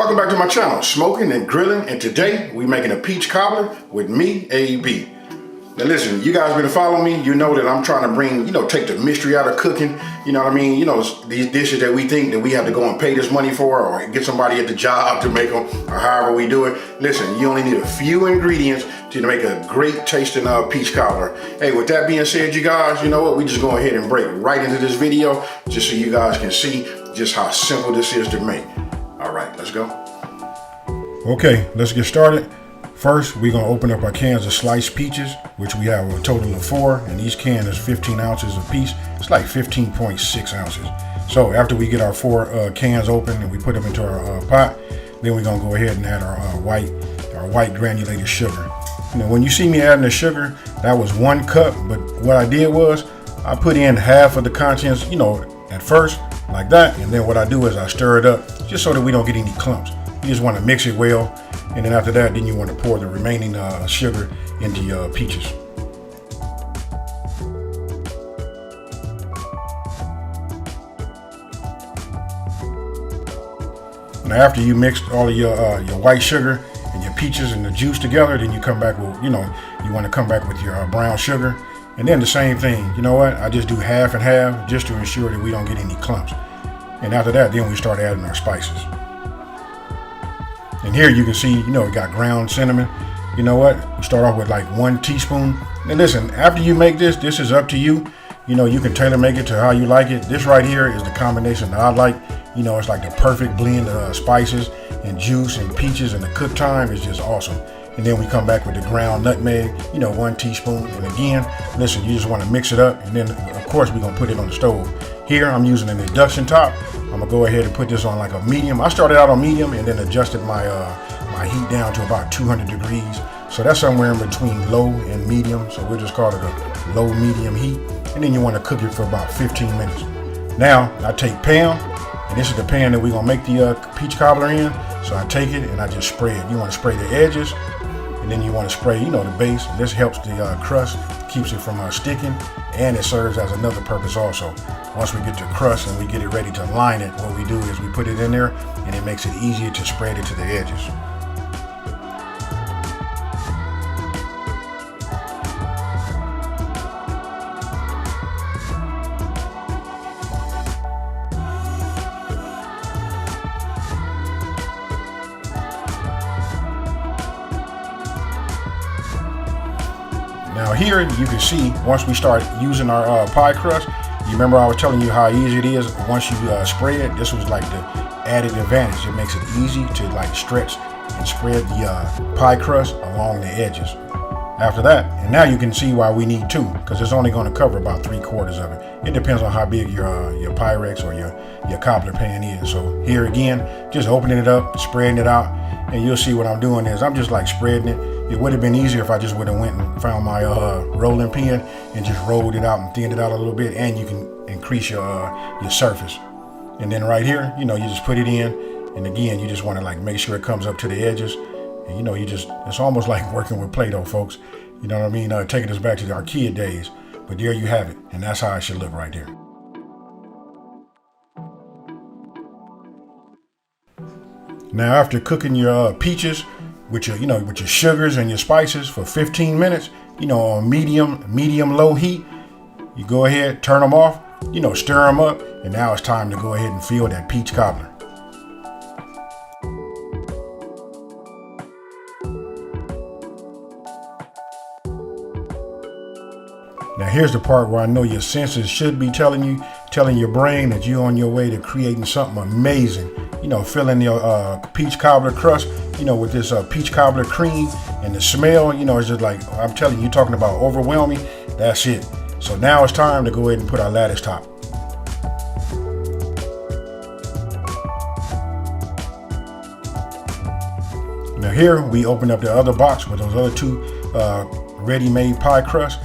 Welcome back to my channel, Smoking and Grilling, and today we're making a peach cobbler with me, AB. Now listen, you guys been following me, you know that I'm trying to bring, take the mystery out of cooking, you know what I mean? These dishes that we think that we have to go and pay this money for or get somebody at the job to make them or however we do it. Listen, you only need a few ingredients to make a great tasting peach cobbler. Hey, with that being said, you guys, you know what? We just go ahead and break right into this video just so you guys can see just how simple this is to make. All right, let's go. Okay, let's get started. First, we're gonna open up our cans of sliced peaches, which we have a total of 4, and each can is 15 ounces a piece. It's like 15.6 ounces. So after we get our 4 cans open and we put them into our pot, then we're gonna go ahead and add our white granulated sugar. When you see me adding the sugar, that was 1 cup, but what I did was I put in half of the contents, at first, like that, and then what I do is I stir it up just so that we don't get any clumps. You just want to mix it well, and then after that, then you want to pour the remaining sugar into your peaches. Now, after you mixed all of your white sugar and your peaches and the juice together, then you come back with, you want to come back with your brown sugar, and then the same thing. You know what? I just do half and half just to ensure that we don't get any clumps. And after that, then we start adding our spices. And here you can see, we got ground cinnamon. You know what? We start off with like 1 teaspoon. And listen, after you make this is up to you. You can tailor make it to how you like it. This right here is the combination that I like. It's like the perfect blend of spices and juice and peaches, and the cook time is just awesome. And then we come back with the ground nutmeg, 1 teaspoon. And again, listen, you just want to mix it up. And then of course we're gonna put it on the stove. Here I'm using an induction top. I'm gonna go ahead and put this on like a medium. I started out on medium and then adjusted my my heat down to about 200 degrees. So that's somewhere in between low and medium. So we'll just call it a low medium heat. And then you want to cook it for about 15 minutes. Now I take Pam, and this is the pan that we're gonna make the peach cobbler in. So I take it and I just spray it. You want to spray the edges, and then you want to spray, the base. This helps the crust, keeps it from sticking, and it serves as another purpose also. Once we get the crust and we get it ready to line it, what we do is we put it in there, and it makes it easier to spread it to the edges. Now here you can see, once we start using our pie crust, you remember I was telling you how easy it is once you spray it. This was like the added advantage. It makes it easy to like stretch and spread the pie crust along the edges. After that, and now you can see why we need 2, because it's only going to cover about 3/4 of it. It depends on how big your Pyrex or your cobbler pan is. So here again, just opening it up, spreading it out, and you'll see what I'm doing is I'm just like spreading it. It would have been easier if I just would have went and found my rolling pin and just rolled it out and thinned it out a little bit, and you can increase your surface. And then right here, you just put it in, and again, you just want to like make sure it comes up to the edges. And it's almost like working with Play-Doh, folks. You know what I mean? Taking us back to our kid days. But there you have it, and that's how it should look right there. Now, after cooking your peaches with your with your sugars and your spices for 15 minutes, on medium low heat, you go ahead, turn them off, stir them up, and now it's time to go ahead and fill that peach cobbler. Now here's the part where I know your senses should be telling your brain that you're on your way to creating something amazing. Filling your peach cobbler crust, with this peach cobbler cream, and the smell, it's just like, I'm telling you, you're talking about overwhelming. That's it. So now it's time to go ahead and put our lattice top. Now here we open up the other box with those other 2 ready-made pie crusts.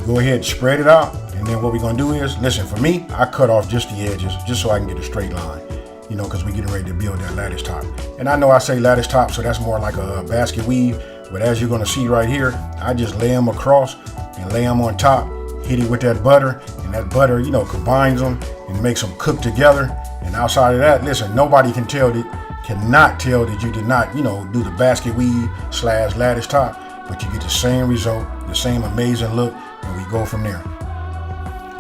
Go ahead, spread it out, and then what we're gonna do is, listen, for me, I cut off just the edges, just so I can get a straight line, because we're getting ready to build that lattice top. And I know I say lattice top, so that's more like a basket weave, but as you're gonna see right here, I just lay them across and lay them on top, hit it with that butter, and that butter, combines them and makes them cook together. And outside of that, listen, nobody can cannot tell that you did not, do the basket weave / lattice top, but you get the same result, the same amazing look, and we go from there.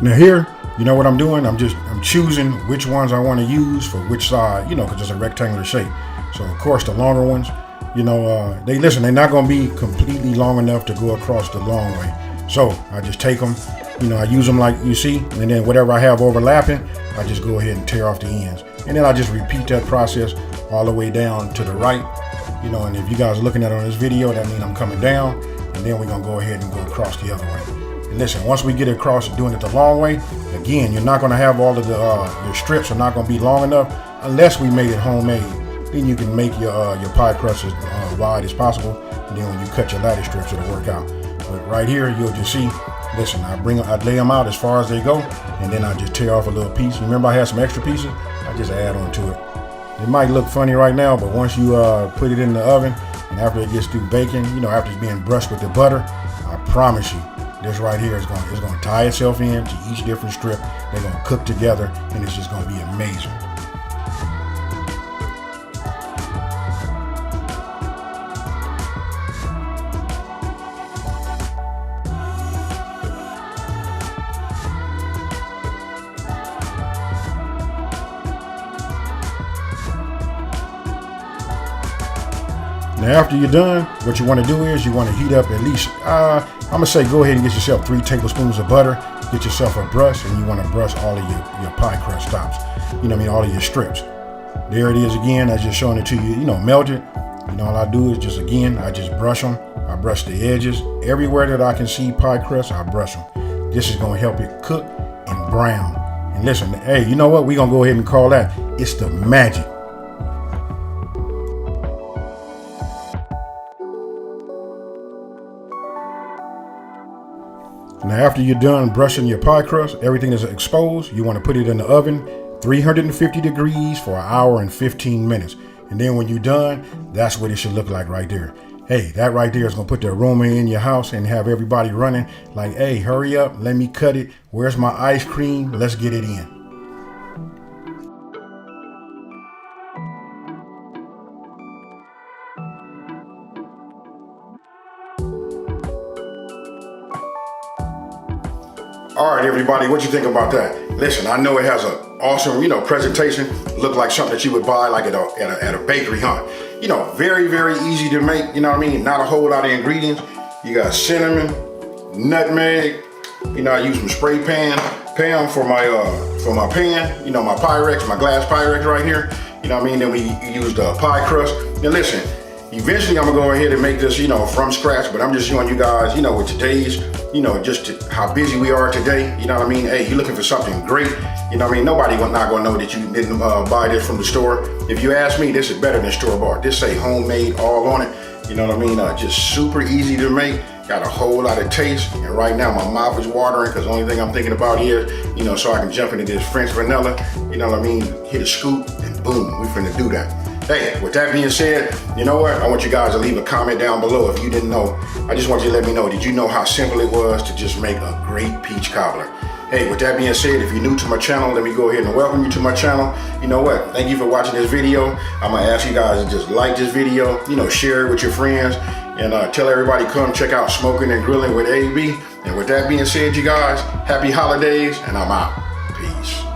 Now here, you know what I'm doing? I'm choosing which ones I want to use for which side, because it's a rectangular shape. So of course the longer ones, they're not going to be completely long enough to go across the long way. So I just take them, I use them like you see, and then whatever I have overlapping, I just go ahead and tear off the ends. And then I just repeat that process all the way down to the right, and if you guys are looking at it on this video, that means I'm coming down, and then we're going to go ahead and go across the other way. And listen, once we get across doing it the long way, again, you're not going to have all of your strips are not going to be long enough unless we made it homemade. Then you can make your pie crust as wide as possible, and then when you cut your lattice strips, it'll work out. But right here, you'll just see, listen, I lay them out as far as they go, and then I just tear off a little piece. Remember I had some extra pieces? I just add on to it. It might look funny right now, but once you put it in the oven, and after it gets through baking, after it's being brushed with the butter, I promise you, this right here is going to tie itself in to each different strip. They're going to cook together, and it's just going to be amazing. Now after you're done, what you want to do is you want to heat up at least, I'm going to say go ahead and get yourself 3 tablespoons of butter, get yourself a brush, and you want to brush all of your pie crust tops, all of your strips. There it is again, I just showing it to you, melt it. All I do is I just brush them. I brush the edges. Everywhere that I can see pie crust, I brush them. This is going to help it cook and brown. And listen, hey, you know what? We're going to go ahead and call that, it's the magic. Now after you're done brushing your pie crust, everything is exposed, you want to put it in the oven, 350 degrees for 1 hour and 15 minutes. And then when you're done, that's what it should look like right there. Hey, that right there is going to put the aroma in your house and have everybody running like, hey, hurry up, let me cut it. Where's my ice cream? Let's get it in. All right, everybody, what you think about that? Listen, I know it has an awesome, presentation. Look like something that you would buy like at a bakery, huh? Very, very easy to make, Not a whole lot of ingredients. You got cinnamon, nutmeg, I use some spray pan for my pan, my Pyrex, my glass Pyrex right here. Then we use the pie crust. Now listen, eventually I'm gonna go ahead and make this, from scratch, but I'm just showing you guys, with today's, just how busy we are today, Hey, you're looking for something great, Nobody not gonna know that you didn't buy this from the store. If you ask me, this is better than store-bought. This say homemade all on it, just super easy to make, got a whole lot of taste, and right now my mouth is watering because the only thing I'm thinking about is, so I can jump into this French vanilla, hit a scoop, and boom, we finna do that. Hey, with that being said, you know what? I want you guys to leave a comment down below if you didn't know. I just want you to let me know, did you know how simple it was to just make a great peach cobbler? Hey, with that being said, if you're new to my channel, let me go ahead and welcome you to my channel. You know what? Thank you for watching this video. I'm gonna ask you guys to just like this video, share it with your friends, and tell everybody come check out Smoking and Grilling with AB. And with that being said, you guys, happy holidays, and I'm out. Peace.